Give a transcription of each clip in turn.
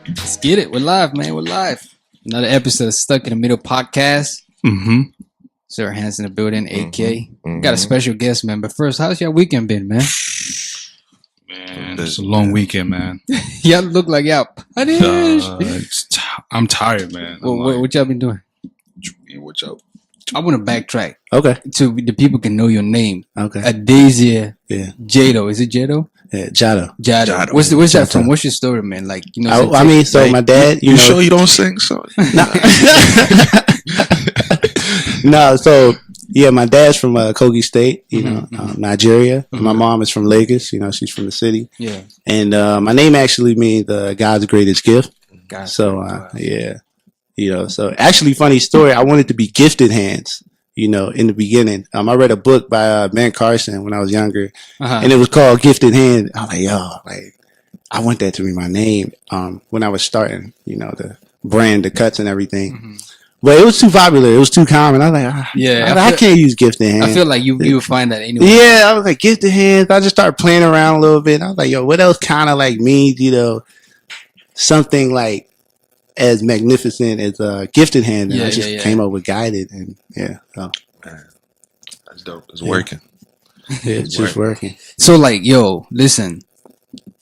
Let's get it. We're live, man. We're live. Another episode of Stuck in the Middle podcast. Sir Hands in the building, AK. Got a special guest, man. But first, how's your weekend been, man? Man, it's a long weekend, man. Y'all look like y'all punished. I'm tired, man. What y'all been doing? What's up? I want to backtrack. Okay. So the people can know your name. Okay. Adeiza. Yeah. Jatto. Is it Jatto? Yeah, Jatto. Jatto. Where's that from? What's your story, man? Like, you know. I mean, so my dad. You know, sure you don't sing? So. No, so yeah, my dad's from Kogi State, you know, Nigeria. My mom is from Lagos, you know, she's from the city. Yeah. And my name actually means God's greatest gift. Gotcha. So yeah, you know, so actually, funny story. I wanted to be gifted hands. You know, in the beginning, I read a book by Ben Carson when I was younger, and it was called Gifted Hand. I was like, yo, like, I want that to be my name. When I was starting, you know, the brand, the cuts and everything. But it was too popular. It was too common. I was like, I can't use Gifted Hands. I feel like you would find that anyway. Yeah, I was like, Gifted Hands. I just started playing around a little bit. I was like, yo, what else kind of like means, you know, something like as magnificent as Gifted Hand. And I just came up with Guided, and so. That's dope. It's working. Yeah, it's just working. So like, yo, listen,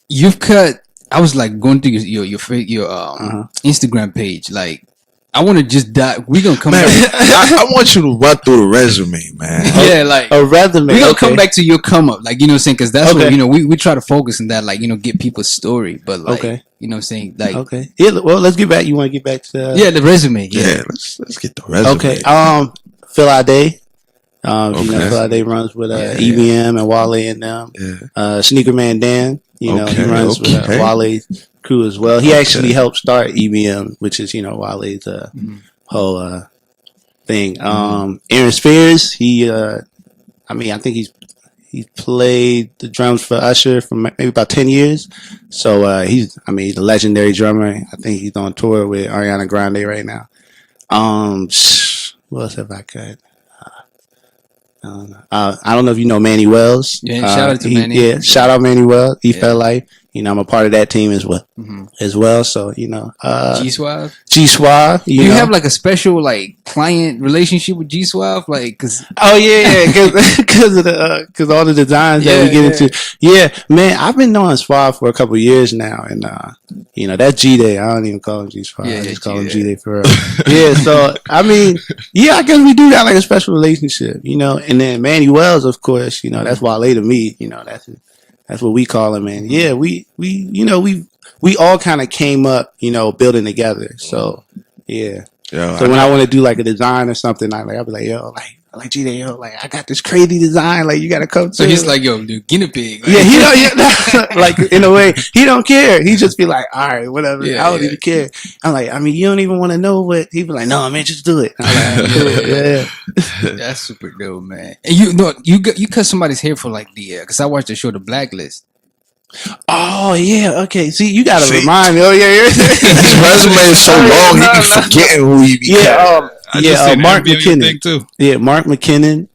you've cut. I was like going through your Instagram page. Like, I want to just die. We're gonna come back. I want you to run through the resume, man. Yeah, like a resume. We're gonna come back to your come up, like, you know what I'm saying? Because that's what, you know, we try to focus on that, like, you know, get people's story. But like, you know what I'm saying? Like, yeah. Well, let's get back. You want to get back to the resume? Yeah, let's get the resume. Okay. Phil Ade. You know, Phil Ade runs with EBM and Wale and them. Yeah. Sneaker Man Dan. You know, he runs with Wale's crew as well. He actually helped start EBM, which is, you know, Wale's whole thing. Aaron Spears, I think he played the drums for Usher for maybe about 10 years. So he's a legendary drummer. I think he's on tour with Ariana Grande right now. What else have I got? I don't know if you know Manny Wells. Yeah, shout out to Manny. Yeah, shout out Manny Wells. He felt like, you know, I'm a part of that team as well. So, you know, G-Suave. G-Suave. Do you have like a special like client relationship with G-Suave? Like, cause because all the designs that we get into. Yeah, man, I've been knowing Suave for a couple of years now, and you know, that's G-Day. I don't even call him G-Suave. I just call him G-Day for real. Yeah, so I guess we do got like a special relationship, you know. And then Manny Wells, of course, you know, that's Wale to me. You know, that's what we call him, man. Yeah, we all kind of came up, you know, building together. So yeah. So when I want to do like a design or something, I'll be like, yo, like G-Day, yo, like, I got this crazy design, like, you gotta come to. So he's like, yo, dude, guinea pig. Like, yeah, like, in a way, he don't care. He just be like, all right, whatever. I don't even care. I'm like, you don't even want to know what. He be like, no, man, just do it. I'm like, do it. Yeah. That's super dope, man. And you cut somebody's hair for like because I watched the show The Blacklist. Oh yeah, okay. See, you gotta remind me. Oh yeah. His resume is so long, he be forgetting who he be. Mark McKinnon too. Yeah, Mark McKinnon.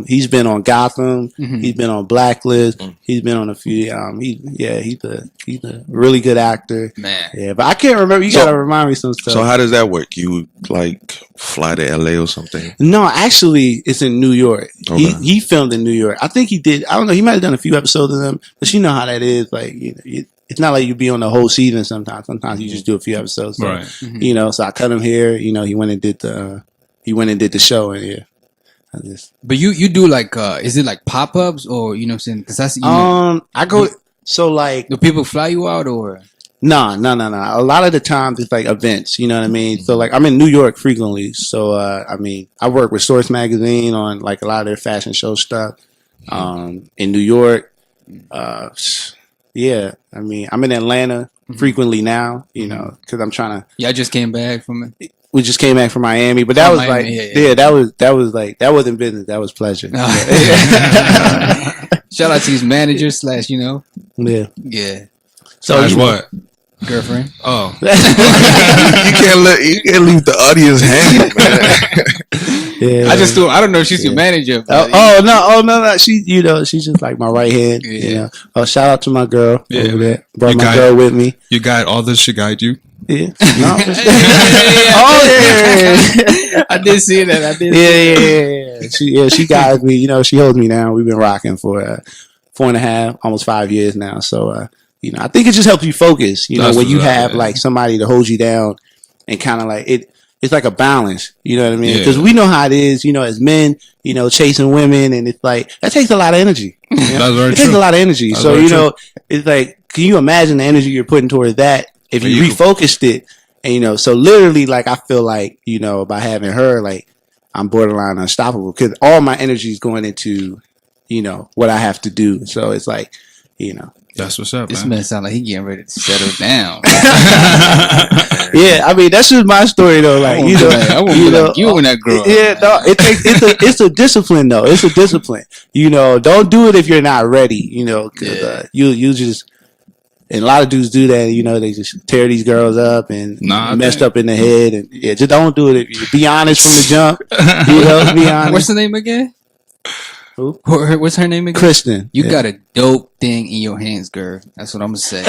He's been on Gotham. He's been on Blacklist. He's been on a few. He's a really good actor. Man. Yeah, but I can't remember. You gotta remind me some stuff. So how does that work? You like fly to LA or something? No, actually, it's in New York. Okay. He filmed in New York. I think he did. I don't know. He might have done a few episodes of them, but you know how that is. Like, you know, it's not like you be on the whole season. Sometimes you just do a few episodes. So, right. You know, so I cut him here. You know, he went and did the show, and yeah. But you do like is it like pop ups, or you know what I'm saying? Because that's I go so like, do people fly you out or? No. A lot of the times it's like events, you know what I mean? So like, I'm in New York frequently. So, I work with Source Magazine on like a lot of their fashion show stuff. In New York. Yeah. I'm in Atlanta frequently now, you know, cause I'm trying to. Yeah, I just came back from it. We just came back from Miami, but that was Miami, that was like, that wasn't business. That was pleasure. Shout out to these managers / you know. Yeah. Yeah. So what? Girlfriend. Oh. you can't leave the audience hanging, man. Yeah. I don't know if she's your manager. No. She, she's just like my right hand. Yeah. Shout out to my girl over there. Brought my girl with me. You got all this to guide you. Yeah. No. I did see that. Yeah. She guides me. She holds me down. We've been rocking for 4.5, almost 5 years now. So, I think it just helps you focus. When you have like somebody to hold you down, and kind of like it. It's like a balance, you know what I mean? Because we know how it is, as men, chasing women, and it's like that takes a lot of energy. That's very it true. Takes a lot of energy. That's so it's like, can you imagine the energy you're putting towards that if you refocused it? And so literally, like I feel like by having her, like I'm borderline unstoppable because all my energy is going into what I have to do. So it's like That's what's up. This man sound like he getting ready to settle down. Yeah, I mean that's just my story though. Like I want you when I grow up. Yeah, no, it's a discipline though. It's a discipline. Don't do it if you're not ready. Because you just and a lot of dudes do that. They just tear these girls up and messed up in the head, and just don't do it. If you be honest from the jump. Be honest. What's the name again? Who? What's her name again? Kristen. You got a dope thing in your hands, girl. That's what I'm gonna say.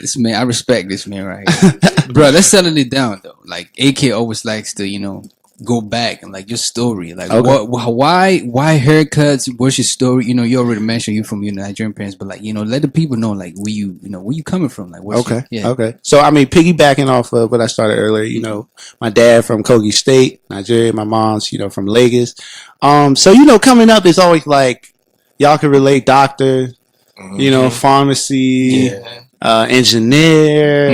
This man, I respect this man right here, bro. Let's settle it down though. Like AK always likes to, go back and like your story. Like why haircuts? What's your story? You already mentioned you from your Nigerian parents, but like let the people know like where you coming from. Like okay. So I mean, piggybacking off of what I started earlier. My dad from Kogi State, Nigeria. My mom's from Lagos. So coming up, it's always like y'all can relate. Doctor, pharmacy, engineer,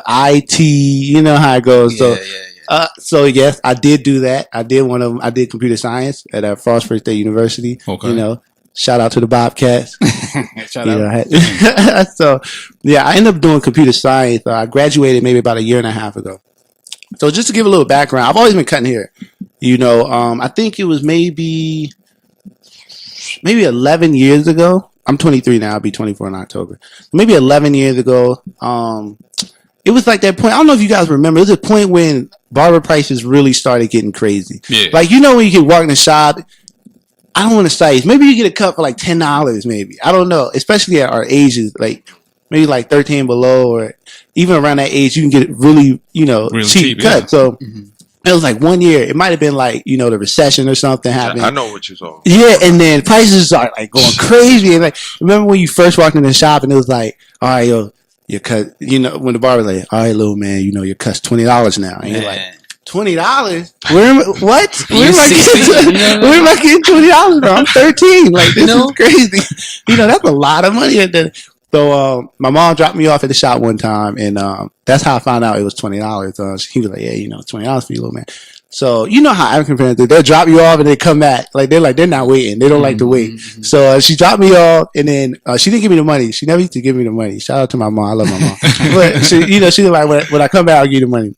IT. You know how it goes. So yes, I did do that. I did computer science at Frostburg State University. Okay. Shout out to the Bobcats. Shout out. So I ended up doing computer science. I graduated maybe about 1.5 years ago. So just to give a little background, I've always been cutting hair. I think it was maybe 11 years ago. I'm 23 now. I'll be 24 in October. Maybe 11 years ago. It was like that point. I don't know if you guys remember. It was a point when barber prices really started getting crazy. Yeah. Like, when you can walk in the shop, I don't want to say, maybe you get a cut for like $10, maybe. I don't know. Especially at our ages, like maybe like 13 below, or even around that age, you can get it really, cheap cut. So it was like 1 year. It might have been like, the recession or something happened. I know what you're talking. Yeah, and then prices started like going crazy. And like, remember when you first walked in the shop and it was like, all right, yo, your cut, when the barber like, all right, little man, your cut's $20 now. And you're like, $20? Where am I getting $20 from? I'm 13. Like, this is crazy. That's a lot of money. So my mom dropped me off at the shop one time, and that's how I found out it was $20. He was like, yeah, $20 for you, little man. So how African parents do. They'll drop you off and they come back. Like they're not waiting. They don't like to wait. So she dropped me off, and then she didn't give me the money. She never used to give me the money. Shout out to my mom. I love my mom. But she was like, when I come back, I'll give you the money.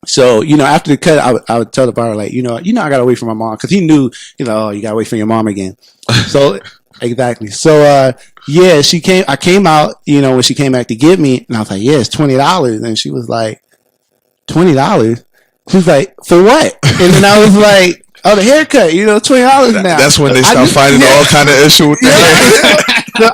So, after the cut, I would tell the barber, like, I gotta wait for my mom. Cause he knew, you gotta wait for your mom again. So, exactly. So, I came out, when she came back to get me, and I was like, yeah, it's $20. And she was like, $20? She was like, for what? And then I was like, oh, the haircut, $20 now. That's when they start finding all kind of issue with the hair. So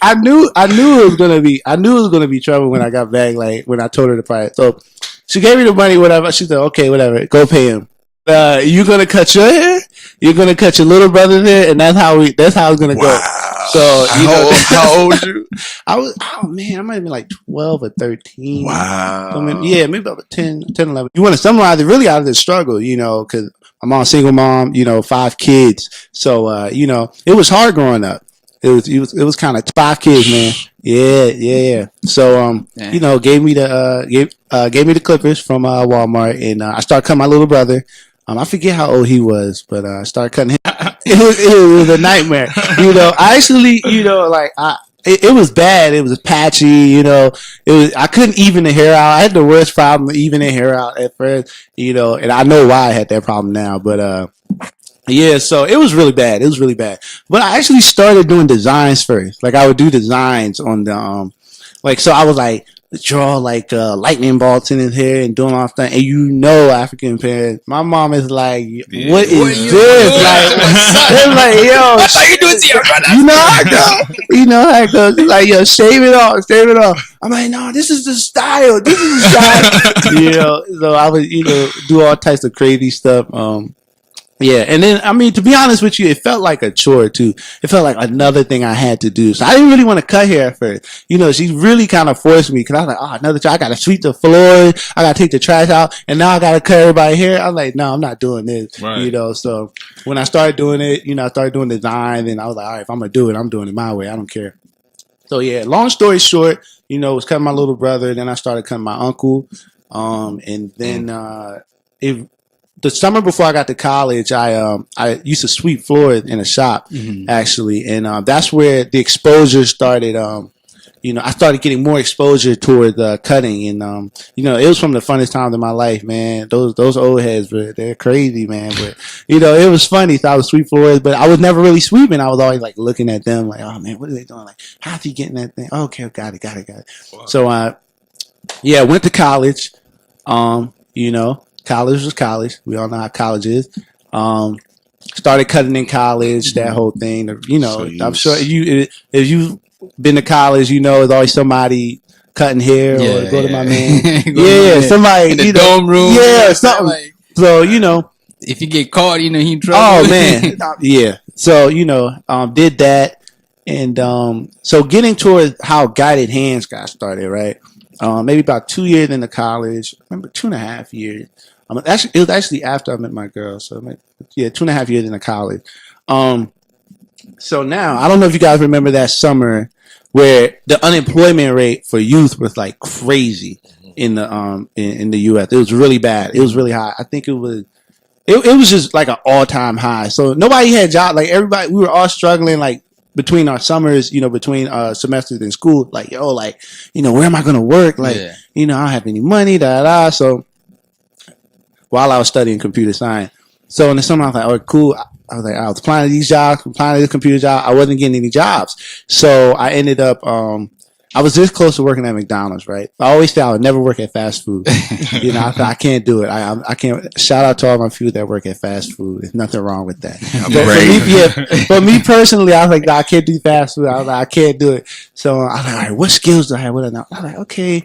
I knew it was gonna be trouble when I got back, like when I told her the price. So she gave me the money, whatever. She said, okay, whatever, go pay him. You're gonna cut your hair, you're gonna cut your little brother's hair, and that's how it's gonna go. So how old were you? I might have been like 12 or 13. Wow. Maybe about 10, 11. You want to summarize it really out of the struggle, because I'm on a single mom, 5 kids. So it was hard growing up. It was kind of 5 kids, man. Yeah. So gave me the clippers from Walmart, and I started cutting my little brother. I forget how old he was, but I started cutting him. It was a nightmare. I actually, it was bad. It was patchy. I couldn't even the hair out. I had the worst problem even the hair out at first. And I know why I had that problem now, but so it was really bad. But I actually started doing designs first. Like I would do designs on the so I was like, draw like lightning bolts in his hair and doing all that, and African parents. My mom is like, "What is this?" Like, they're like, "Yo, what are you doing to your brother?" You know how it goes. You know how it goes. It's like, "Yo, shave it off." I'm like, "No, this is the style. So I would, do all types of crazy stuff. Yeah, and then, I mean, to be honest with you, it felt like a chore, too. It felt like another thing I had to do. So I didn't really want to cut hair at first. She really kind of forced me, because I was like, another job. I got to sweep the floor. I got to take the trash out. And now I got to cut everybody's hair. I was like, no, I'm not doing this. Right. So when I started doing it, I started doing design. And I was like, all right, if I'm going to do it, I'm doing it my way. I don't care. So, yeah, long story short, was cutting my little brother. Then I started cutting my uncle. And then the summer before I got to college, I used to sweep floors in a shop, actually. And that's where the exposure started. I started getting more exposure toward cutting. And, it was from the funnest times of my life, man. Those old heads, they're crazy, man. But, it was funny. So I was sweep floors, but I was never really sweeping. I was always like looking at them like, oh, man, what are they doing? Like, how's he getting that thing? Oh, okay, got it. Wow. So, went to college, College was college. We all know how college is. Started cutting in college, that whole thing. I'm sure if you've been to college, there's always somebody cutting hair or go to my man. Somebody in the dorm room. Yeah, something. Like, so, if you get caught, he in trouble. Oh, man. Yeah. So, did that. And so getting towards how guided hands got started, right? Maybe about 2 years into college. I remember 2.5 years. It was actually after I met my girl. So, 2.5 years into college. So now, I don't know if you guys remember that summer where the unemployment rate for youth was like crazy in the in the U.S. It was really bad. It was really high. I think it was just like an all-time high. So nobody had jobs. Like everybody, we were all struggling like between our summers, between semesters in school. Like, where am I going to work? Like, I don't have any money, So while I was studying computer science. So in the summer, I was like, oh, cool. I was applying to these jobs, applying to this computer job. I wasn't getting any jobs. So I ended up, I was this close to working at McDonald's, right? I always said I would never work at fast food. I thought I can't do it. I can't. Shout out to all my people that work at fast food. There's nothing wrong with that. For me personally, I was like, I can't do fast food. I was like, I can't do it. So I was like, all right, what skills do I have? What I know? I was like, okay,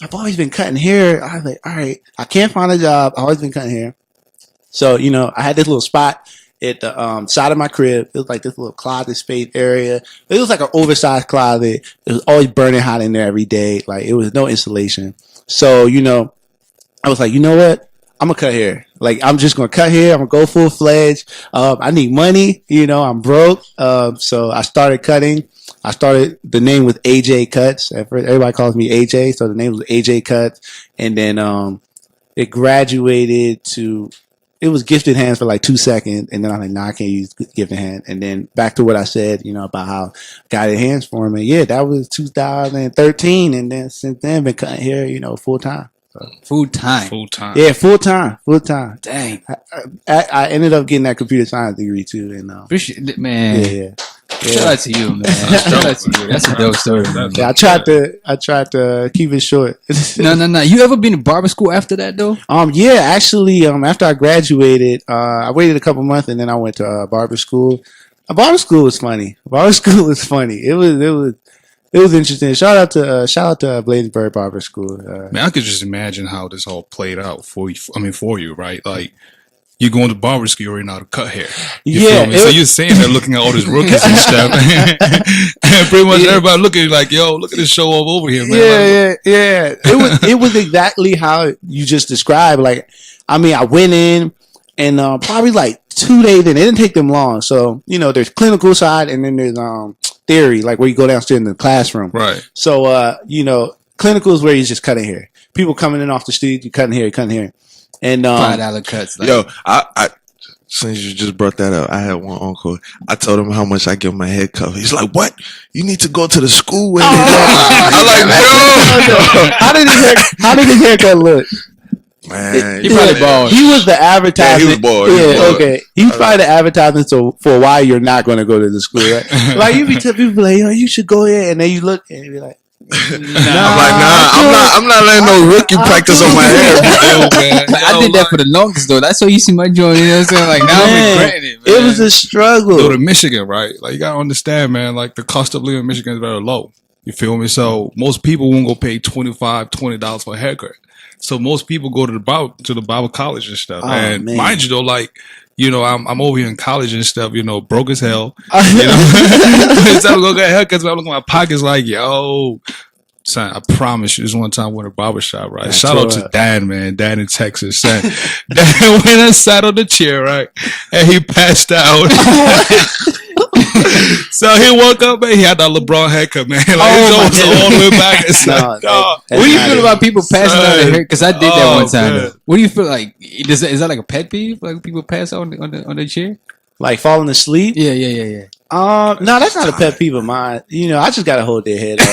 I've always been cutting hair. I was like, all right, I can't find a job. I've always been cutting hair. So, I had this little spot at the side of my crib. It was like this little closet space area. It was like an oversized closet. It was always burning hot in there every day. Like, it was no insulation. So, I was like, you know what? I'm going to cut hair. Like, I'm just going to cut hair. I'm going to go full-fledged. I need money. I'm broke. So I started cutting. The name was AJ Cuts. At first, everybody calls me AJ. So the name was AJ Cuts. And then it graduated to... It was gifted hands for like 2 seconds, and then I'm like, nah, I can't use gifted hand. And then back to what I said, about how guided hands form. And yeah, that was 2013, and then since then been cutting hair, full time. So. Full time. Yeah, full time. Dang. I ended up getting that computer science degree too, and appreciate it, man. Yeah. Shout out to you, man. Shout out to you. That's a dope story, man. Yeah, I tried to keep it short. No. You ever been to barber school after that though? Yeah, actually, after I graduated, I waited a couple months and then I went to barber school. Barber school was funny. It was interesting. Shout out to Bladensburg Barber School. Man, I could just imagine how this all played out for you, right? Like, you going to barber school, you already know how to cut hair. You feel me? So you're saying they're looking at all these rookies and stuff. And pretty much everybody looking at you like, yo, look at this show off over here, man. Yeah. It was exactly how you just described. Like, I went in and probably like 2 days in. It didn't take them long. So, there's clinical side and then there's theory, like where you go downstairs in the classroom. Right. So, clinical is where you're just cutting hair. People coming in off the street, you cutting hair. And $5 cuts. Like. Yo, I since you just brought that up, I had one uncle. I told him how much I give my head cut. He's like, "What? You need to go to the school with me." I'm like, "No." How did his haircut look? Man, he probably bald. He was the advertisement. Yeah, he was bald. Okay. He's probably the advertisement for why you're not going to go to the school, right? Like, you be telling people like, yo, you should go here, and then you look and you be like, I'm not letting no rookie practice on my hair. I did that for the longest though. That's why you see my joint. You know what I'm saying? Like now I'm regretting it. Man. It was a struggle. Go to Michigan, right? Like you gotta understand, man. Like the cost of living in Michigan is very low. You feel me? So most people won't go pay $20 for a haircut. So most people go to the Bible college and stuff. Oh, and man. mind you, though, like. You know, I'm over here in college and stuff, you know, broke as hell. You know, instead of go get haircuts, I look at my pockets like, yo, son, I promise you, this one time I went to a barbershop, right? Shout out to Dan, man. Dan in Texas. Son. Dan went and sat on the chair, right? And he passed out. So he woke up, man. He had that LeBron haircut, man. Like his was all the way back. It's like, what do you feel about people passing out their hair? Because I did that one time. What do you feel like? Is that like a pet peeve? Like people pass out on the chair? Like falling asleep? Yeah. No, that's not a pet peeve of mine. You know, I just gotta hold their head up.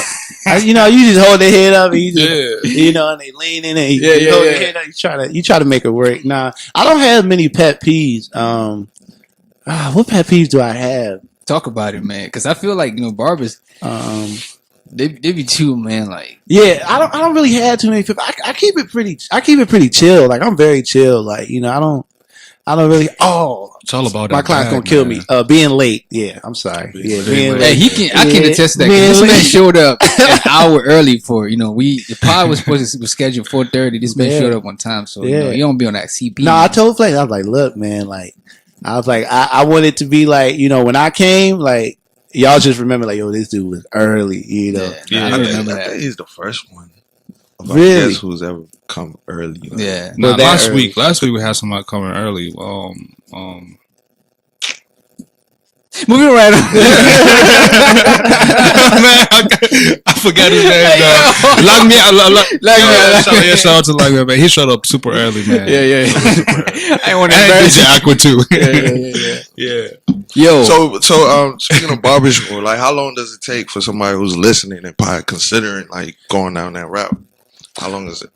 You just hold their head up and you just, you know, and they lean in and you hold their head up. You try to make it work. Nah, I don't have many pet peeves. What pet peeves do I have? Talk about it, man. Because I feel like, you know, barbers, they be too, man. Like, yeah, I don't really have too many people. I keep it pretty chill. Like I'm very chill. Like, you know, I don't really. It's all about my client's gonna kill me. Being late. Yeah, I'm sorry. Yeah, being late. Hey, I can attest to that. This man showed up an hour early for, you know, the pod was scheduled 4:30. This man showed up on time, so you know, you don't be on that CP. No, I told Flex, I was like, look, man, like. I was like, I want it to be like, you know, when I came, like, y'all just remember, like, yo, this dude was early, you know. Yeah, I remember that. I think he's the first one of our really? guests who's ever come early. You know? Yeah. Nah, last week we had somebody coming early. Moving right on. Man, I forgot his name. Lock me out. Shout out to Lock Me Out, man. He showed up super early, man. Yeah. I want to embarrass you. Aqua too. Yeah. Yo. So speaking of barbershop, like, how long does it take for somebody who's listening and probably considering like going down that route? How long is it?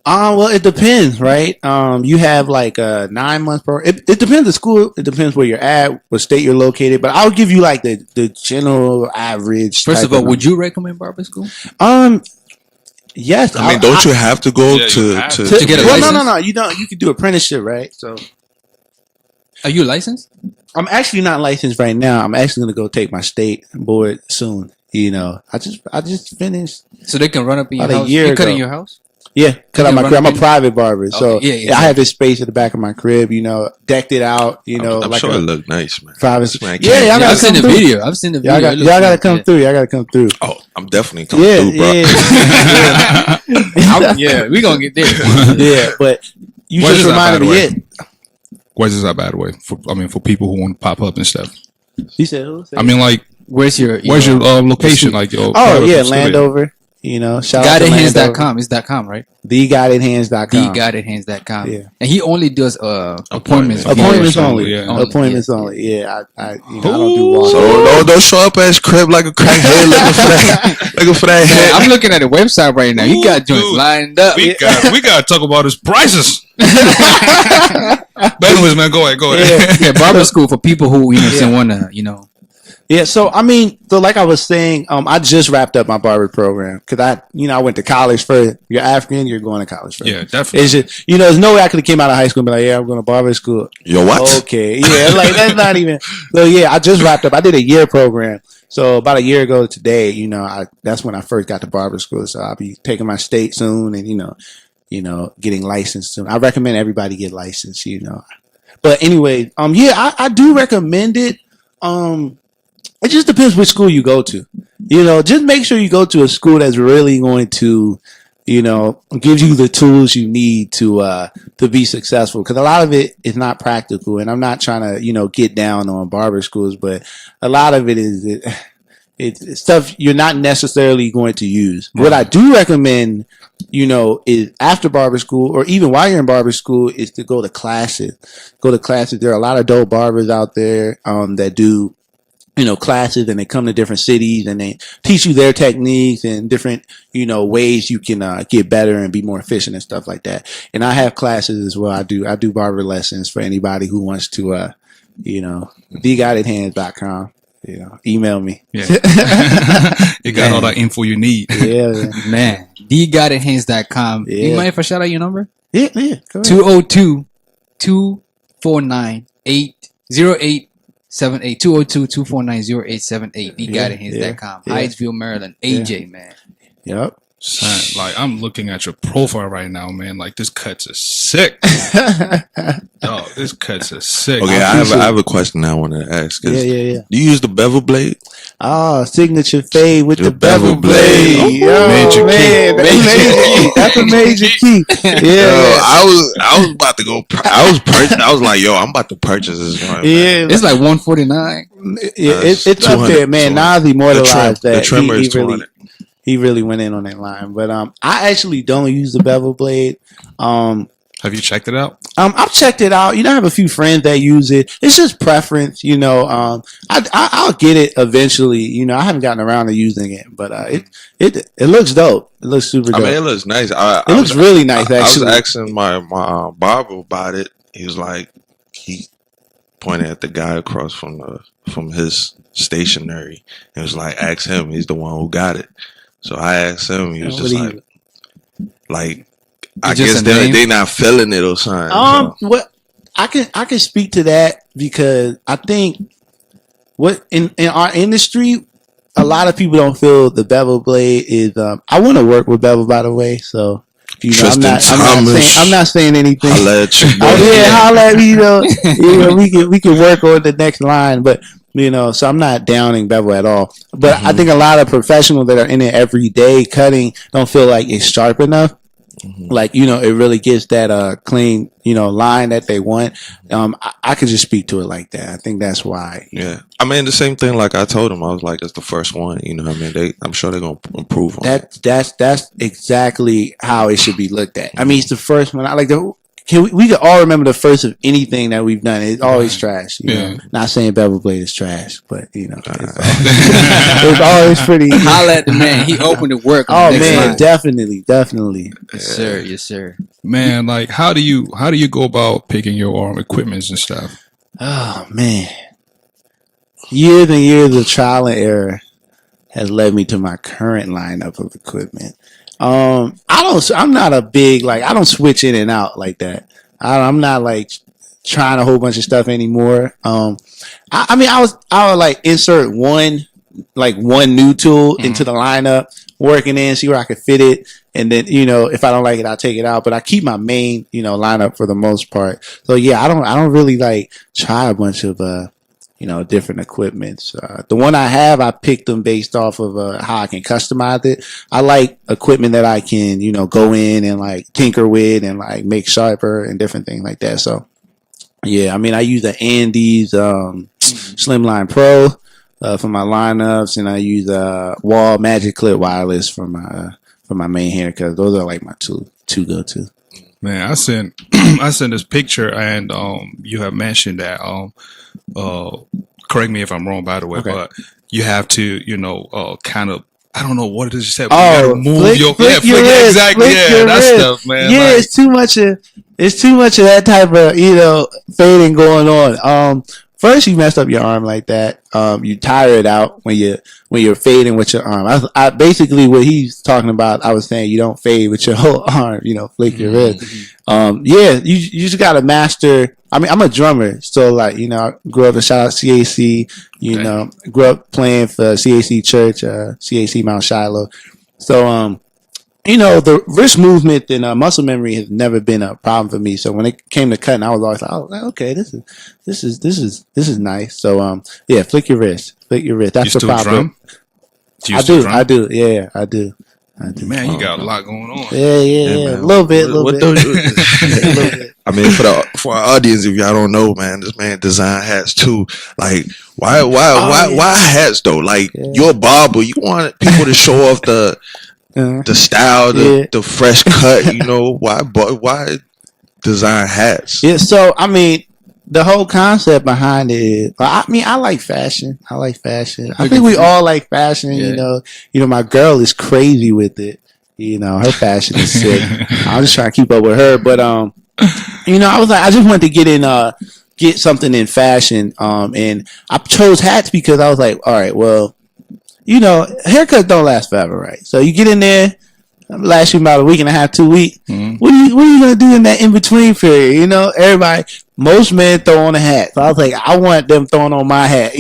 Well, it depends, right? You have like a 9 month program. It depends the school. It depends where you're at, what state you're located. But I'll give you like the general average. First of all, would you recommend barber school? Yes. I mean, don't you have to go to get a license? No. You don't. You could do apprenticeship, right? So, are you licensed? I'm actually not licensed right now. I'm actually going to go take my state board soon. You know, I just finished. So they can run up in your house. You cut in your house. Yeah, cut out my crib. I'm a private barber, so okay. I have this space at the back of my crib. You know, decked it out. You know, I'm like sure it look nice, man. Private. Man, I've seen the video. Y'all gotta come through. Y'all gotta come through. Oh, I'm definitely coming through, bro. Yeah, we gonna get there. Yeah, but you just reminded me it. Where's this a bad way? For people who want to pop up and stuff. He said, who? I mean, like, where's your location? Like, your Landover. You know, shout out to GuidedHands.com. It's .com, right? TheGuidedHands.com. TheGuidedHands.com. Yeah. And he only does appointments. Appointments only. Yeah. Appointments only. Yeah. I don't do walk. So don't show up at his crib like a crackhead looking for that head. I'm looking at the website right now. You got joints lined up. We gotta talk about his prices. But anyways, man, go ahead. Yeah, barber school for people who wanna, Yeah, so I mean, like I was saying, I just wrapped up my barber program because I went to college first. You're African, you're going to college first. Yeah, definitely. It's just, there's no way I could have came out of high school and be like, yeah, I'm going to barber school. Yo, what? Okay, yeah, like that's not even. So yeah, I just wrapped up. I did a year program. So about a year ago today, that's when I first got to barber school. So I'll be taking my state soon, and getting licensed soon. I recommend everybody get licensed. But anyway, I do recommend it. It just depends which school you go to. Just make sure you go to a school that's really going to, give you the tools you need to be successful. Because a lot of it is not practical, and I'm not trying to, get down on barber schools, but a lot of it is it's stuff you're not necessarily going to use. What I do recommend, is after barber school or even while you're in barber school is to go to classes. There are a lot of dope barbers out there that do classes, and they come to different cities and they teach you their techniques and different, ways you can get better and be more efficient and stuff like that. And I have classes as well. I do barber lessons for anybody who wants to, TheGuidedHands.com. email me. Yeah. You got all that info you need. Yeah, man. DGotItHands.com. Yeah. You mind if I shout out your number? Yeah. Go ahead. 202-249-0878. 202-249-0878. DGotItHands.com. Hydesville, Maryland. AJ, man. Yep. Son, like I'm looking at your profile right now, man. Like this cuts are sick. Dog, this cuts are sick. Okay, I have a question I wanted to ask. Yeah. Do you use the bevel blade? Oh, signature fade with the bevel bevel blade. blade. Yo, Major man, key. that's a major key. Yeah, Yo, I was about to go. I was like, yo, I'm about to purchase this joint. yeah. It's like $149. It's up there, man. Nas immortalized that. The trimmer is 200. He really went in on that line. But I actually don't use the bevel blade. Have you checked it out? I've checked it out. I have a few friends that use it. It's just preference, I'll get it eventually. I haven't gotten around to using it, but it looks dope. It looks super dope. I mean, it looks nice. It looks really nice, actually. I was asking my barber about it. He was like, he pointed at the guy across from his stationery. He was like, ask him. He's the one who got it. So I asked him. He was just like. I guess they not feeling it or something. What I can speak to that because I think what in our industry, a lot of people don't feel the bevel blade is. I want to work with bevel, by the way. So I'm not saying anything. Holla at you, boy. Holla at me. We can work on the next line, but. So I'm not downing bevel at all. But I think a lot of professionals that are in it every day cutting don't feel like it's sharp enough. Like, it really gets that clean, line that they want. I could just speak to it like that. I think that's why. Yeah. I mean, the same thing like I told them. I was like, it's the first one. I'm sure they're going to improve on it. That's exactly how it should be looked at. I mean, it's the first one. I like we could all remember the first of anything that we've done. It's always trash. Not saying bevel blade is trash, but it's always pretty. Holla at the man. He opened to work. Oh man, definitely. Yes, sir. Man, like how do you go about picking your equipments and stuff? Oh man, years and years of trial and error has led me to my current lineup of equipment. I'm not a big, I don't switch in and out like that. I'm not trying a whole bunch of stuff anymore. I would insert one new tool into the lineup, working in, see where I can fit it. And then, if I don't like it, I'll take it out, but I keep my main, lineup for the most part. So yeah, I don't really try a bunch of, different equipments. The one I have, I picked them based off of how I can customize it. I like equipment that I can, go in and tinker with and make sharper and different things like that. So yeah, I mean, I use the Andes Slimline Pro for my lineups, and I use Wall Magic Clip Wireless for my main hair, because those are my two go-to. Man, I sent this picture, and you have mentioned that correct me if I'm wrong, by the way, but you have to kind of, I don't know what it is you said, but you gotta move your wrist, exactly, that stuff, man. Yeah, it's too much of that type of fading going on. First, you messed up your arm like that. You tire it out when you're fading with your arm. I basically what he's talking about. I was saying you don't fade with your whole arm. Flick your wrist. You just gotta master. I mean, I'm a drummer, so I grew up in shout out CAC. Grew up playing for CAC Church, CAC Mount Shiloh. So the wrist movement and muscle memory has never been a problem for me. So when it came to cutting, I was always like, "Oh, okay, this is nice." So flick your wrist. That's the problem. I do. Yeah, I do. Man, you got a lot going on. Yeah. A little bit. I mean, for our audience, if y'all don't know, man, this man design hats too. Why hats though? You're a barber. You want people to show off the style, the fresh cut, why design hats? Yeah, so I mean, the whole concept behind it is, I like fashion. I think we all like fashion. My girl is crazy with it. Her fashion is sick. I'm just trying to keep up with her, but I was like, I just wanted to get in get something in fashion. And I chose hats because I was like, all right, well, haircuts don't last forever, right? So you get in there, last you about a week and a half, 2 weeks. Mm-hmm. What are you gonna do in that in between period? Most men throw on a hat. So I was like, I want them throwing on my hat,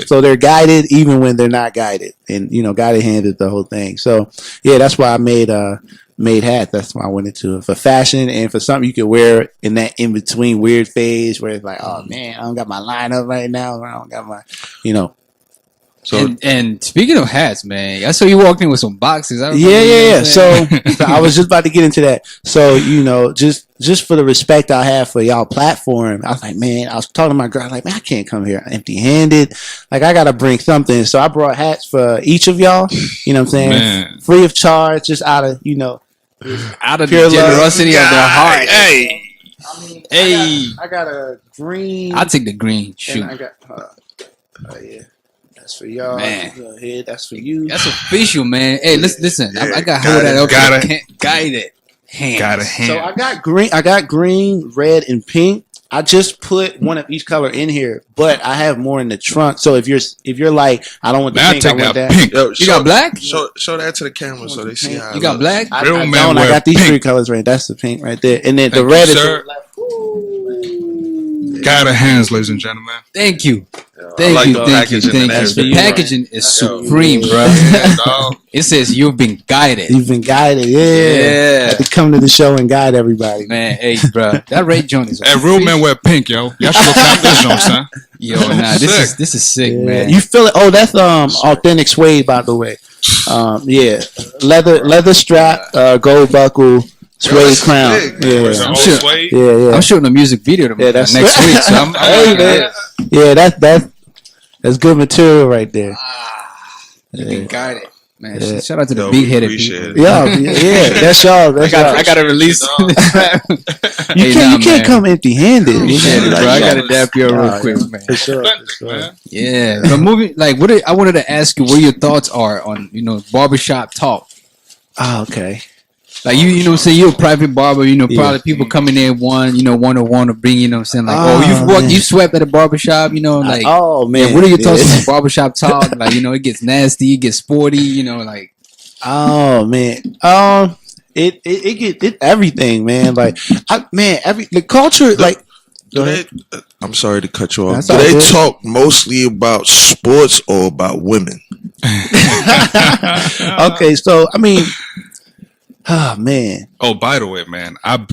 so they're guided even when they're not guided. And, guided hand is the whole thing. So yeah, that's why I made hats. That's why I went into it for fashion and for something you could wear in that in between weird phase where it's like, oh man, I don't got my line up right now. I don't got my, So and speaking of hats, man, I saw you walked in with some boxes. Yeah. So I was just about to get into that. So just for the respect I have for y'all platform, I was like, man, I was talking to my girl, like, man, I can't come here empty-handed. Like, I gotta bring something. So I brought hats for each of y'all. You know what I'm saying? Man. Free of charge, just out of out of the generosity of their heart. I got a green. I'll take the green. Shoot. I got. Yeah. That's for y'all. Man. Go ahead. That's for you. That's official, man. Hey, listen. I got to hold that up. Guided hand. Got a hand. So I got green, red, and pink. I just put one of each color in here, but I have more in the trunk. So if you're like, I don't want the pink, I want that. Pink. Yo, you got black? Show that to the camera so they see how. You got black? I got these three colors right. That's the pink right there, and then the red is to the left. Got a hands, ladies and gentlemen. Thank you. Thank you. The packaging is supreme, bro. It says you've been guided. You've been guided, yeah. Had to come to the show and guide everybody. Man, hey, bro, that Ray Jones is. Hey, real men wear pink, yo. Y'all should look at this joint, son. Yo, nah, this is sick, man. You feel it? Oh, that's authentic suede, by the way. Yeah, leather strap, gold buckle. Suede crown. Yeah. I'm shooting a music video next week. So that's good material right there. You've been guided, man. Shout out to the big headed people. Yeah, that's y'all. I gotta release. You can't come empty handed. I gotta dap you real quick, man. For sure. Yeah, but moving I wanted to ask you what your thoughts are on barbershop talk. Oh, okay. Like say you're a private barber, probably people coming in one-on-one to bring, you swept at a barbershop, oh man. What are your thoughts on barbershop talk? Like, it gets nasty, it gets sporty, like. Oh man. It everything, man. Like, the culture, like. I'm sorry to cut you off. Do they talk mostly about sports or about women? Okay, so I mean. Oh man! Oh, by the way, man, I,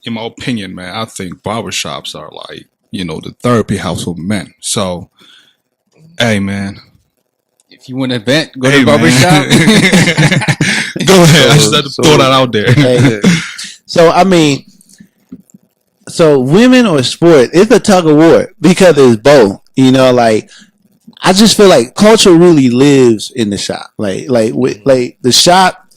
in my opinion, man, I think barbershops are like the therapy house for men. So, hey, man, if you want to vent, go to the barbershop. Go ahead. I just had to throw that out there. Hey, so I mean, women or sport, it's a tug of war because it's both. Like. I just feel like culture really lives in the shop. Like the shop.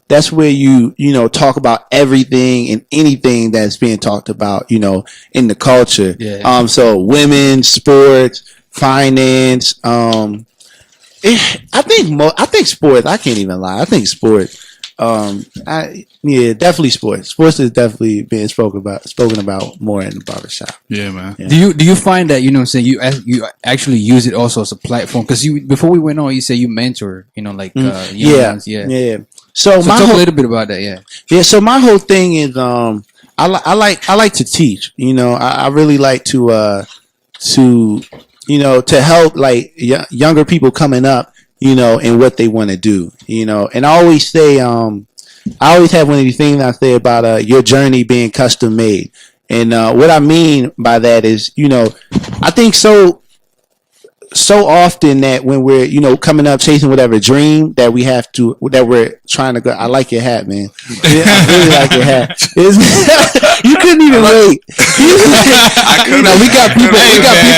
That's where you talk about everything and anything that's being talked about, in the culture. Yeah. So women, sports, finance. I think sports. I can't even lie. I think sports. Definitely sports. Sports is definitely being spoken about more in the barbershop. Yeah, man. Yeah. Do you find that you actually use it also as a platform? Because before we went on, you say you mentor, young ones. Yeah. So talk a little bit about that. Yeah. So my whole thing is I like to teach. I really like to help like younger people coming up. And what they want to do, and I always say, I always have one of these things I say about your journey being custom made. And what I mean by that is, I think so often that when we're, coming up chasing whatever dream that we're trying to go. I like your hat, man. I really like your hat. You couldn't even wait. We got people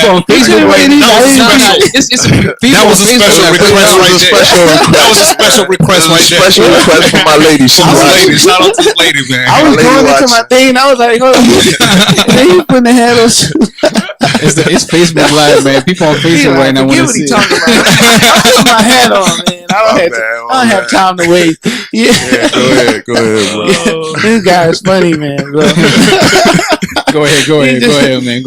on Facebook right now. That was a special request right there. That was a special request right there. Special request for my lady. Shout out to the lady, man. I was going into my thing and I was like, oh, then you putting the hat on. It's Facebook Live, man. People on Facebook right now want to see. I put my hat on, man. I don't have time to wait. Yeah. Go ahead, bro. This guy is funny, man, bro. Go ahead, man.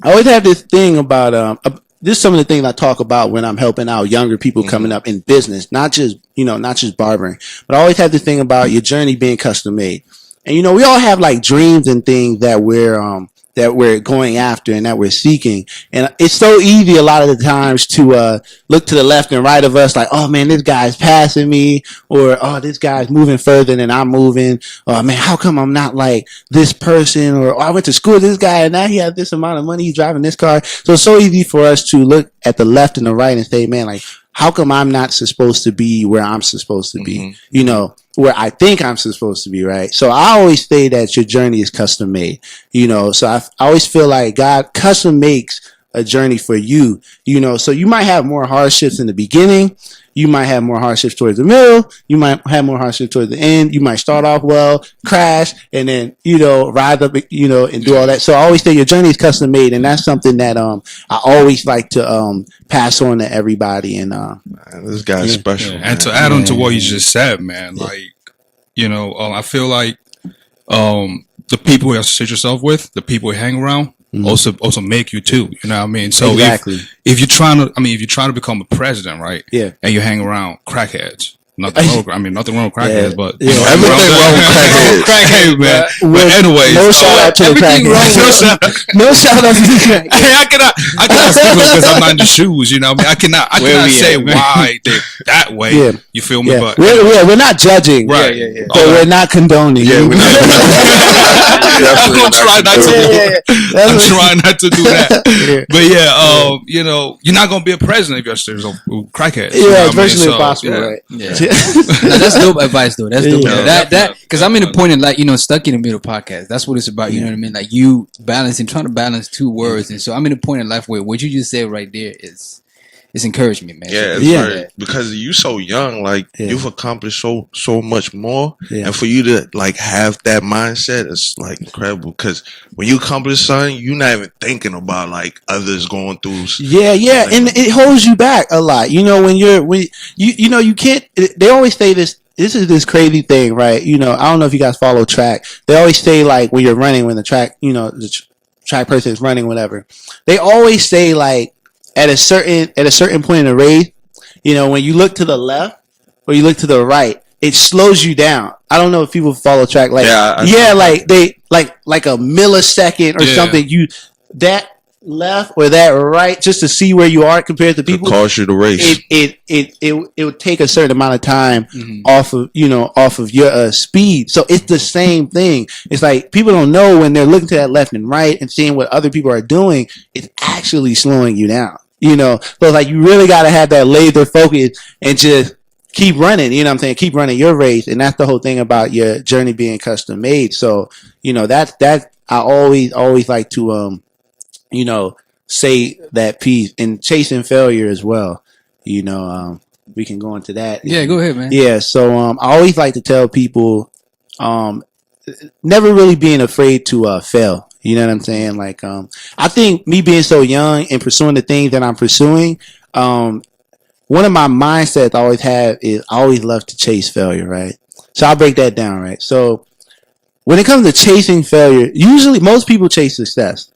I always have this thing about this is some of the things I talk about when I'm helping out younger people coming up in business, not just barbering, but I always have this thing about your journey being custom made. And we all have like dreams and things that we're going after and that we're seeking. And it's so easy a lot of the times to look to the left and right of us like, oh man, this guy's passing me, or oh, this guy's moving further than I'm moving. Oh man, how come I'm not like this person? Or oh, I went to school with this guy and now he has this amount of money, he's driving this car. So it's so easy for us to look at the left and the right and say, man, like, how come I'm not supposed to be where I'm supposed to be? Where I think I'm supposed to be, right? So I always say that your journey is custom made, so I always feel like God custom makes a journey for you, so you might have more hardships in the beginning. You might have more hardships towards the middle. You might have more hardships towards the end. You might start off well, crash, and then, rise up, and do all that. So I always say your journey is custom made. And that's something that, I always like to, pass on to everybody. And, this guy's special. Yeah. And to add on to what you just said, man, I feel like, the people you associate yourself with, the people you hang around, also make you too. You know what I mean? So exactly. if you're trying to become a president, right? Yeah. And you hang around crackheads. Nothing wrong with crackheads, but everything wrong with crackheads, man. But anyways, no shout out to the crackheads. No shout out to the crackheads. I cannot speak because I'm not in the shoes. You know what I mean? I cannot say why they're that way. Yeah. You feel me? Yeah. But we're not judging, right? But we're not condoning. Yeah, we're not. I'm gonna try not to. I'm trying not to do that. But you're not gonna be a president if you're still crackheads. Yeah, it's virtually impossible, right? Yeah. That's dope advice, though. That's dope. That because I'm in the point of like stuck in the middle podcast. That's what it's about. You know what I mean? Like you trying to balance two words, and so I'm in a point in life where what you just said right there is encouragement, man. Yeah, right. Because you so young, like you've accomplished so much more, and for you to like have that mindset is like incredible. Because when you accomplish something, you're not even thinking about like others going through. Yeah, and it holds you back a lot. When you can't. They always say this. This is this crazy thing, right? I don't know if you guys follow track. They always say like when you're running, when the track, the track person is running, whatever. They always say like. At a certain point in the race, when you look to the left or you look to the right, it slows you down. I don't know if people follow track like like they like a millisecond or something. That left or that right just to see where you are compared to people. It cause you to race. It would take a certain amount of time off of your speed. So it's the same thing. It's like people don't know when they're looking to that left and right and seeing what other people are doing. It's actually slowing you down. So like you really got to have that laser focus and just keep running. You know what I'm saying? Keep running your race, and that's the whole thing about your journey being custom made. So that's I always like to say that piece, and chasing failure as well. We can go into that. Yeah, go ahead, man. Yeah, so I always like to tell people, never really being afraid to fail. You know what I'm saying? Like, I think me being so young and pursuing the things that I'm pursuing, one of my mindsets I always have is I always love to chase failure, right? So I'll break that down, right? So when it comes to chasing failure, usually most people chase success.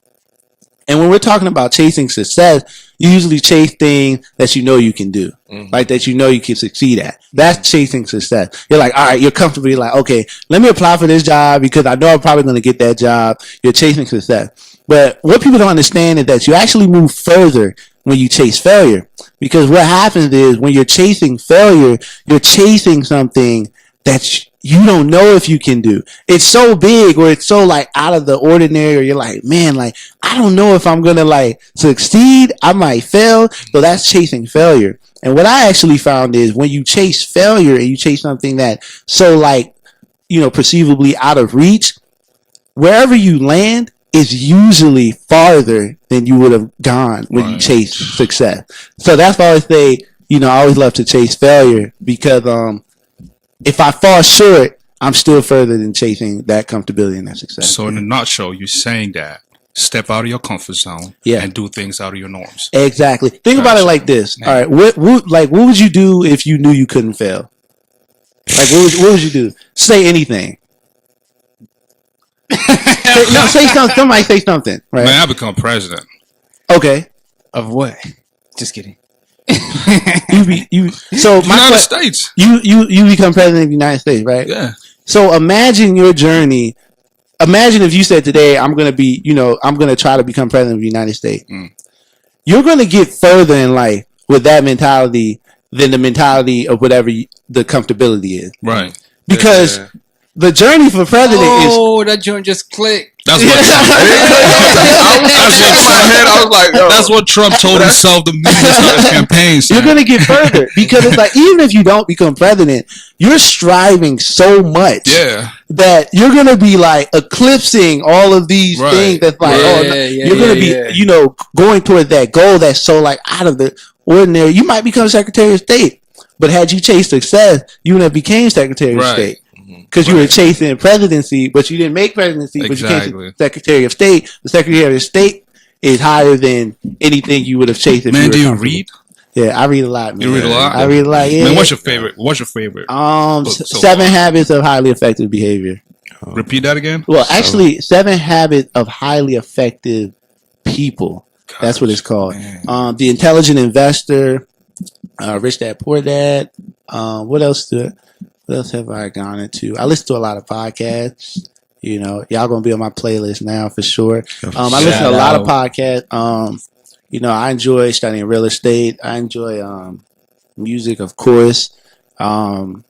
And when we're talking about chasing success, you usually chase things that you can do, like that you can succeed at. That's chasing success. You're like, all right, you're comfortable. You're like, okay, let me apply for this job because I know I'm probably going to get that job. You're chasing success. But what people don't understand is that you actually move further when you chase failure. Because what happens is when you're chasing failure, you're chasing something that you don't know if you can do. It's so big or it's so like out of the ordinary, or you're like, man, like, I don't know if I'm going to like succeed. I might fail. So that's chasing failure. And what I actually found is when you chase failure and you chase something that so like, perceivably out of reach, wherever you land is usually farther than you would have gone when you chase success. So that's why I always say, I always love to chase failure because, if I fall short, I'm still further than chasing that comfortability and that success. So in a nutshell, you're saying that step out of your comfort zone and do things out of your norms. Exactly. Think about it like this. Man. All right. What would you do if you knew you couldn't fail? Like, what would you do? Say anything. Say something. Somebody say something. Right? Man, I become president. Okay. Of what? Just kidding. So United States. You become president of the United States, right? Yeah. So imagine your journey. Imagine if you said today, I'm going to try to become president of the United States. You're going to get further in life with that mentality than the mentality of whatever the comfortability is. Right. Because the journey for president is... Oh, that joint just clicked. That's what that's what Trump told himself the minute he started his campaign. You're going to get further because it's like, even if you don't become president, you're striving so much that you're going to be like eclipsing all of these things. That's like, you're going to be, going toward that goal that's so like out of the ordinary. You might become Secretary of State, but had you chased success, you would have became Secretary of State. Because you were chasing presidency, but you didn't make presidency, but you came to Secretary of State. The Secretary of State is higher than anything you would have chased. If man, do you read? Yeah, I read a lot, man. You read a lot? I read a lot, yeah. Man, what's your favorite? Seven Habits of Highly Effective Behavior. Repeat that again? Well, actually, 7 Habits of Highly Effective People. Gosh, that's what it's called. The Intelligent Investor, Rich Dad, Poor Dad. What else have I gone into? I listen to a lot of podcasts. Y'all gonna be on my playlist now for sure. I listen to a lot of podcasts. I enjoy studying real estate. I enjoy music, of course. But